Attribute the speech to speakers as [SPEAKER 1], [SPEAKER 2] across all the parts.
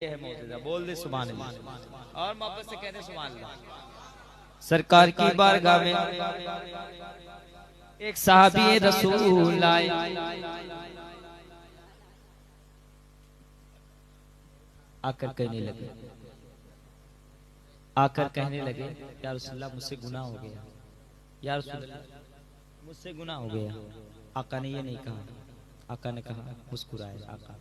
[SPEAKER 1] है मौजूदा बोल दे सुभान अल्लाह और मोहब्बत से कह दे सुभान अल्लाह। सरकार की बारगाह में एक साहबी रसूल आए, आकर कहने लगे या रसूलल्लाह मुझसे गुनाह हो गया, या रसूलल्लाह मुझसे गुनाह हो गया। आका ने ये नहीं कहा, आका ने कहा मुस्कुराए आका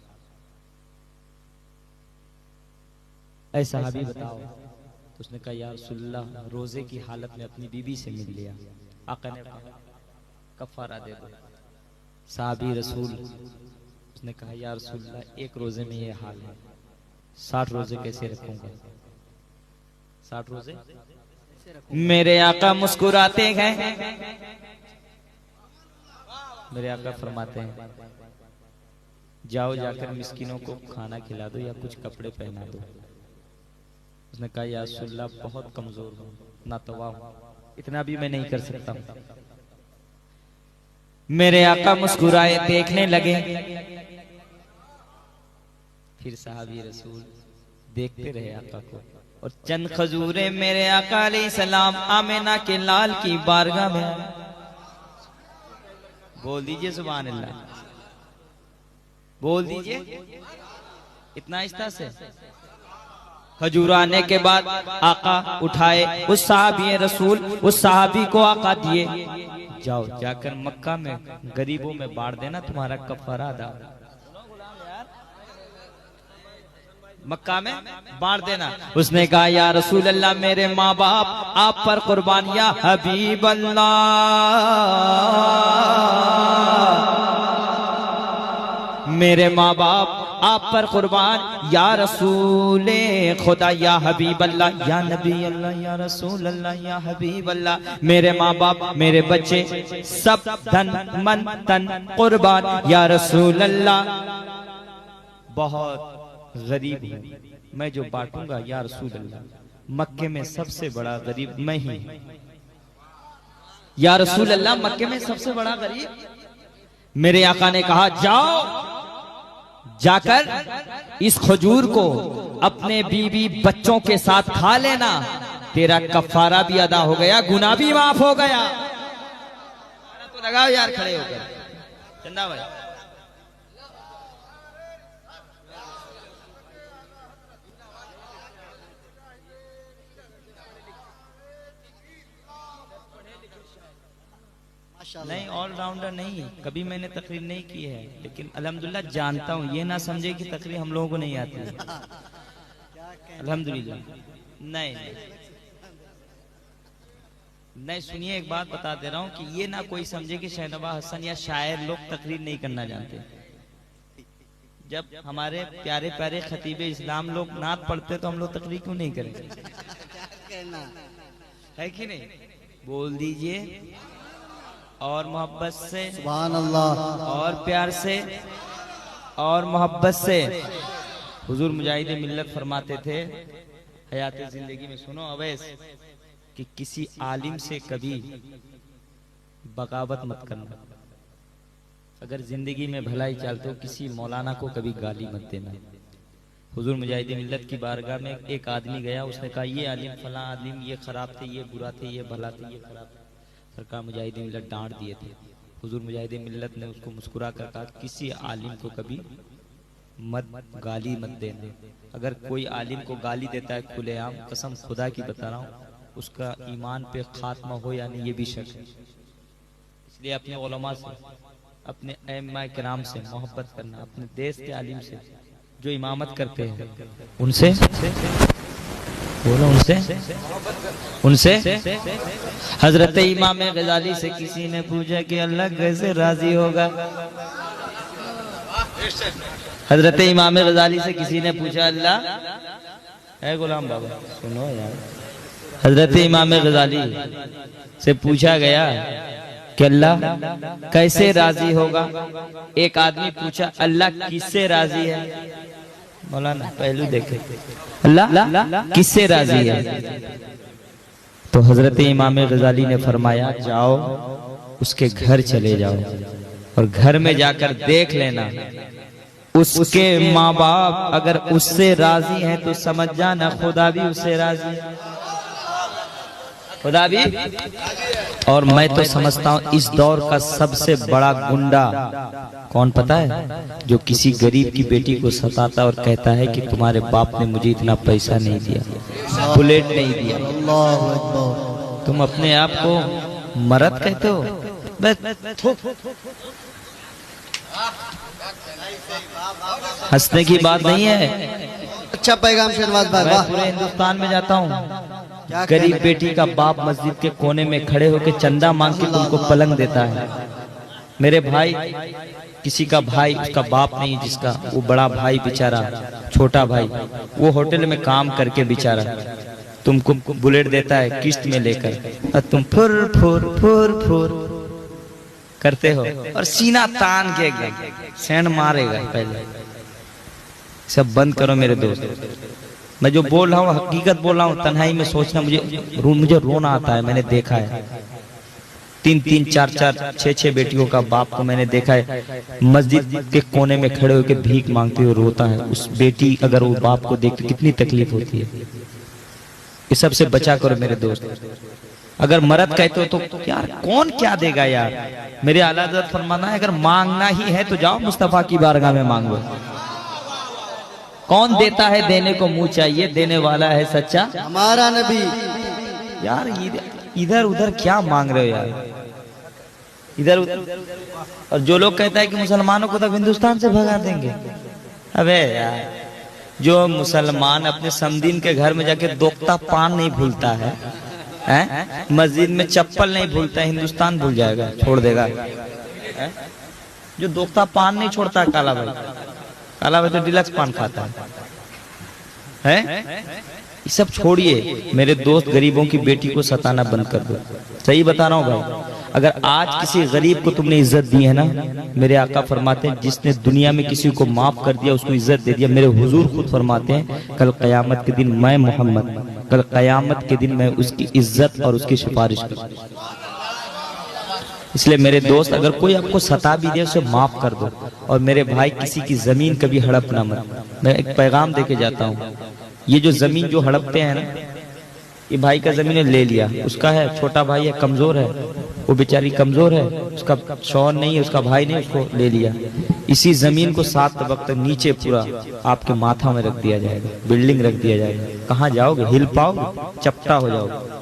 [SPEAKER 1] ऐसा सहाबी बताओ। तो उसने कहा या रसूलल्लाह रोजे की हालत में अपनी बीबी से मिल लिया। आका ने कहा कफारा दे दो। सहाबी रसूल उसने कहा या रसूलल्लाह एक रोजे में ये हाल है, 60 रोजे कैसे रखूंगा? 60 रोजे मेरे आका मुस्कुराते हैं, मेरे आका फरमाते हैं जाओ जाकर मिस्किनों को खाना खिला दो या कुछ कपड़े पहना दो। उसने कहा या रसूलल्लाह बहुत कमजोर हूं, नातवा हूं, इतना भी मैं नहीं कर सकता। मेरे आका मुस्कुराए, देखने लगे। फिर साहबी रसूल देखते रहे आका को और चंद खजूरें मेरे आका अलैहिस्सलाम आमिना के लाल की बारगाह में। बोल दीजिए सुभान अल्लाह, बोल दीजिए इतना आहिस्ता से। खजूर आने के बाद आका उठाए उस साहबी रसूल, उस साहबी को आका दिए, जाओ जाकर मक्का में गरीबों में बांट देना, तुम्हारा कफारा अदा, मक्का में बांट देना। उसने कहा या रसूल अल्लाह मेरे माँ बाप आप पर कुर्बान, या हबीब अल्लाह मेरे माँ बाप आप पर कुर्बान, या रसूल खुदा, या हबीब अल्लाह, या नबी अल्लाह, या रसूल अल्लाह, या हबीब अल्लाह। मेरे माँ बाप मेरे बच्चे सब धन मन तन कुर्बान, या रसूल अल्लाह बहुत गरीब हूं, मैं जो बांटूंगा या रसूल अल्लाह मक्के में सबसे बड़ा गरीब मैं ही, या रसूल अल्लाह मक्के में सबसे बड़ा गरीब। मेरे आका ने कहा जाओ जाकर इस खजूर को अपने बीवी बच्चों के साथ खा लेना, तेरा कफारा भी अदा हो गया, गुनाह भी माफ हो गया। तो लगाओ यार खड़े होकर चंदा भाई। नहीं ऑलराउंडर नहीं, कभी मैंने तकरीर नहीं की है, लेकिन अल्हम्दुलिल्लाह जानता हूँ। ये ना समझे कि तकरीर हम लोगों को नहीं आती है, अल्हम्दुलिल्लाह। नहीं नहीं सुनिए एक बात बता दे रहा हूँ कि ये ना कोई समझे कि शहनवाज हसन या शायर लोग तकरीर नहीं करना जानते। जब हमारे प्यारे प्यारे खतीब इस्लाम लोग नात पढ़ते तो हम लोग तकरीर क्यों नहीं करेंगे? है कि नहीं? बोल दीजिए और मोहब्बत से
[SPEAKER 2] सुभान अल्लाह,
[SPEAKER 1] और प्यार से और मोहब्बत से। हुजूर मुजाहिद मिल्लत फरमाते थे हयात जिंदगी में, सुनो अवैस, कि किसी आलिम से कभी बगावत मत करना। अगर जिंदगी में भलाई चाहते हो किसी मौलाना को कभी गाली मत देना। हुजूर मुजाहिद मिल्लत की बारगाह में एक आदमी गया, उसने कहा ये आलिम फला आलिम ये खराब थे, ये बुरा थे, ये भला थे, ये खराब थे। सरकार मुजाहिद मिल्लत डांट दिए थे। हुजूर मुजाहिद मिल्लत ने उसको मुस्कुरा कर कहा किसी आलिम को कभी मत गाली मत देना। अगर कोई आलिम को गाली देता है खुलेआम, कसम खुदा की बता रहा हूँ, उसका ईमान पे खात्मा हो या नहीं ये भी शक है। इसलिए अपने उलमा से, अपने अइम्मा किराम से मोहब्बत करना, अपने देश के आलिम से जो इमामत करते हैं उनसे बोलो, उनसे हजरत इमाम गजाली से किसी ने पूछा कि अल्लाह कैसे राजी होगा? हजरत इमाम गजाली से किसी ने पूछा, अल्लाह है गुलाम बाबा सुनो यार, हजरत इमाम गजाली से पूछा गया कि अल्लाह कैसे राजी होगा? एक आदमी पूछा अल्लाह किससे राजी है? मौलाना पहलू देखे, अल्लाह किससे राजी है? तो हजरत इमाम गजाली ने फरमाया जाओ उसके घर चले जाओ और घर में जाकर देख लेना उसके माँ बाप अगर उससे राजी हैं तो समझ जाना खुदा भी उससे राजी है, खुदा भी। और मैं तो समझता हूँ इस दौर का सबसे बड़ा गुंडा कौन पता है? जो किसी गरीब की बेटी को सताता और कहता है कि तुम्हारे बाप ने मुझे इतना पैसा नहीं दिया, बुलेट नहीं दिया। तुम अपने आप को मर्द कहते हो? हंसने की बात नहीं है।
[SPEAKER 2] अच्छा पैगाम शहनवाज भाई,
[SPEAKER 1] मैं
[SPEAKER 2] वाह।
[SPEAKER 1] पूरे हिंदुस्तान में जाता हूँ, गरीब बेटी का बाप मस्जिद के कोने में खड़े होकर चंदा मांग के तुमको पलंग देता है। मेरे भाई, किसी का भाई उसका बाप नहीं, जिसका वो बड़ा भाई बेचारा, छोटा भाई, वो होटल में काम करके बेचारा तुमको बुलेट देता है किस्त में लेकर, और तुम फुर फुर फुर फुर करते हो और सीना तान के एकदम सैंड मारेगा। पहले सब बंद करो मेरे दोस्त। मैं जो बोल रहा हूँ हकीकत बोल रहा हूँ, तन्हाई में सोचना मुझे रोना आता है। मैंने देखा है 3-3, 4-4, 6-6 बेटियों का बाप को मैंने देखा है मस्जिद के कोने में खड़े होकर भीख मांगते हुए रोता है। उस बेटी अगर वो बाप को देखती कितनी तकलीफ होती है। ये सबसे बचा करो मेरे दोस्त। अगर मर्द कहते हो तो यार कौन क्या देगा यार। मेरे आला हज़रत फरमाना है अगर मांगना ही है तो जाओ मुस्तफा की बारगाह में मांगो। कौन देता है देने को मुंह चाहिए, देने वाला है सच्चा
[SPEAKER 2] हमारा नबी।
[SPEAKER 1] यार इधर उधर क्या मांग रहे हो यार, इधर उधर। और जो लोग कहता है कि मुसलमानों को तो हिंदुस्तान से भगा देंगे, अबे यार जो मुसलमान अपने समदीन के घर में जाके दोख्ता पान नहीं भूलता है, मस्जिद में चप्पल नहीं भूलता है, हिंदुस्तान भूल जाएगा, छोड़ देगा। जो दोख्ता पान नहीं छोड़ता है काला भाई, काला भाई तो डिलक्स पान खाता है। ये सब छोड़िए मेरे दोस्त, गरीबों की बेटी को सताना बंद कर दो। सही बता रहा हूँ भाई। अगर आज किसी गरीब को तुमने इज्जत दी है ना, मेरे आका फरमाते हैं जिसने दुनिया में किसी को माफ कर दिया उसको इज्जत दे दिया। मेरे हुजूर खुद फरमाते हैं कल कयामत के दिन मैं मोहम्मद, कल कयामत के दिन मैं उसकी इज्जत और उसकी सिफारिश करूँ। इसलिए मेरे दोस्त अगर कोई आपको सता भी दे उसे माफ कर दो। और मेरे भाई किसी की जमीन कभी हड़पना मत। मैं एक पैगाम देके जाता हूँ, ये जो जमीन जो हड़पते हैं ना, ये भाई का जमीन ले लिया, उसका है, छोटा भाई है, कमजोर है, वो बेचारी कमजोर है, उसका शौहर नहीं है, उसका भाई नहीं, उसको ले लिया। इसी जमीन को 7 तबक तक नीचे पूरा आपके माथा में रख दिया जाएगा, बिल्डिंग रख दिया जाएगा। कहाँ जाओगे? हिल पाओगे? चपटा हो जाओगे।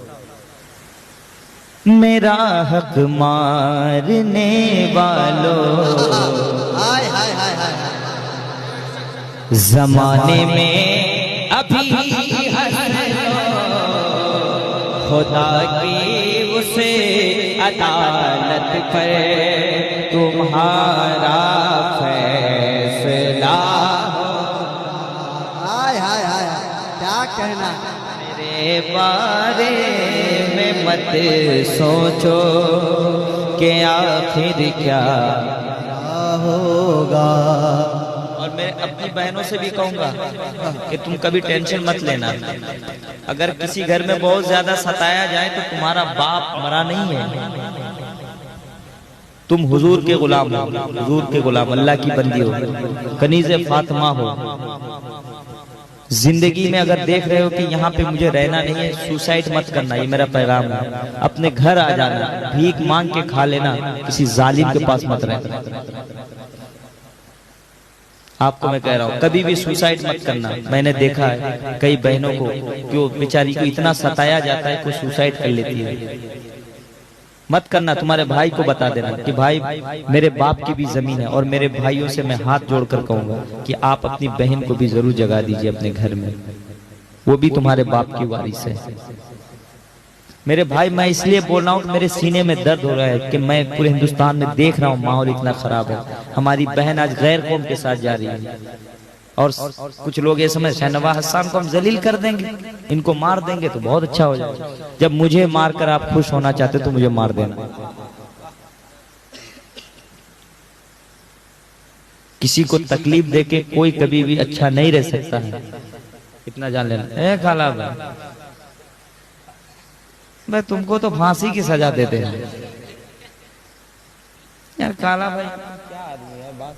[SPEAKER 1] मेरा हक मारने वालों,
[SPEAKER 2] हाय हाय हाय हाय।
[SPEAKER 1] जमाने में अभी खुदा की उसे अदालत पर तुम्हारा फैसला।
[SPEAKER 2] हाय हाय हाय, क्या कहना।
[SPEAKER 1] मेरे बारे में मत सोचो कि आखिर क्या
[SPEAKER 2] होगा।
[SPEAKER 1] और मैं अपनी बहनों से भी कहूंगा कि तुम कभी टेंशन मत लेना। अगर किसी घर में बहुत ज्यादा सताया जाए तो तुम्हारा बाप मरा नहीं है, तुम हुजूर के गुलाम हो, हुजूर के गुलाम, अल्लाह की बंदी हो, कनीज़े फातिमा हो। जिंदगी में अगर देख रहे हो कि यहाँ पे मुझे रहना नहीं है, सुसाइड मत करना, ये मेरा पैगाम है। अपने घर आ जाना, भीख मांग के खा लेना, किसी जालिम के पास मत रहना। आपको मैं कह रहा हूँ कभी भी सुसाइड मत करना। मैंने देखा है कई बहनों को कि वो बेचारी को इतना सताया जाता है कि सुसाइड कर लेती है। मत करना। तुम्हारे भाई को बता देना कि भाई मेरे बाप की भी जमीन है, और मेरे भाइयों से मैं हाथ जोड़कर कहूंगा कि आप अपनी बहन को भी जरूर जगा दीजिए अपने घर में, वो भी तुम्हारे बाप की वारिस है। मेरे भाई मैं इसलिए बोल रहा हूँ कि मेरे सीने में दर्द हो रहा है कि मैं पूरे हिंदुस्तान में देख रहा हूँ माहौल इतना खराब है। हमारी बहन आज गैर कौम के साथ जा रही है, और कुछ लोग ये समझ शहनवाज हसन को हम जलील कर देंगे, इनको मार देंगे तो बहुत अच्छा हो जाएगा। जब मुझे मारकर आप खुश होना चाहते तो मुझे मार देना। किसी को तकलीफ देके कोई कभी भी अच्छा नहीं रह सकता है, इतना जान लेना। ए काला भाई, मैं तुमको तो फांसी की सजा देते हैं यार। काला भाई क्या आदमी है बात,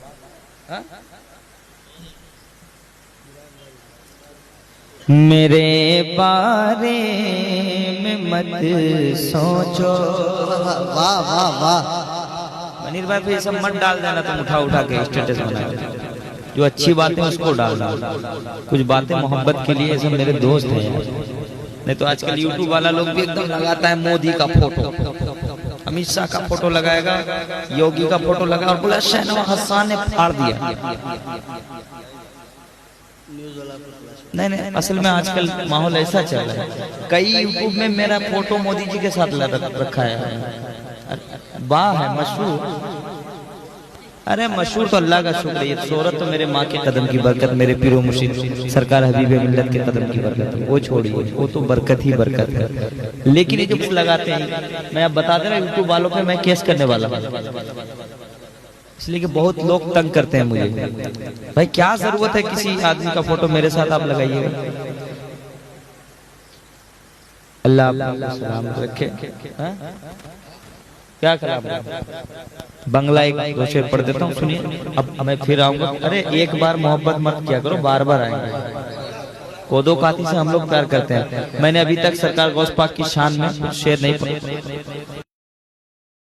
[SPEAKER 1] मेरे बारे में मत सोचो।
[SPEAKER 2] वाह वाह वाह।
[SPEAKER 1] मनीर भाई फिर सब मत डाल देना, तुम उठा उठा के स्टेटस बना देना। जो अच्छी बातें उसको डालना, कुछ बातें मोहब्बत के लिए, सब मेरे दोस्त हैं यार। नहीं तो आजकल यूट्यूब वाला लोग भी एकदम लगाता है मोदी का फोटो, अमित शाह का फोटो लगाएगा, योगी का फोटो लगा और बोला शहनवाज हसन ने फाड़ दिया। नहीं नहीं, असल में आजकल माहौल ऐसा चल रहा है, कई यूट्यूब में मेरा फोटो मोदी जी के साथ रखा है। वाह है मशहूर। अरे मशहूर तो अल्लाह का शुक्र है, शोहरत तो मेरे माँ के कदम की बरकत, मेरे पीरो मुर्शिद सरकार हबीब मिल्लत के कदम की बरकत है। वो छोड़िए, वो तो बरकत ही बरकत है। लेकिन ये जो कुछ लगाते हैं, मैं अब बता दे रहा हूँ यूट्यूब वालों पे मैं केस करने वाला हूँ, इसलिए कि बहुत लोग तंग करते हैं मुझे। भाई क्या जरूरत है किसी आदमी का फोटो मेरे साथ आप लगाइएगा। अल्लाह आपको सलामत रखे। क्या खराब है? बंगला एक दो शेर पढ़ देता हूँ, सुनिए। अब मैं फिर आऊंगा। अरे एक बार मोहब्बत मत किया करो, बार बार आएंगे। कोदो काती से हम लोग प्यार करते हैं। मैंने अभी तक सरकार गौस पाक की शान में शेर नहीं पढ़ा।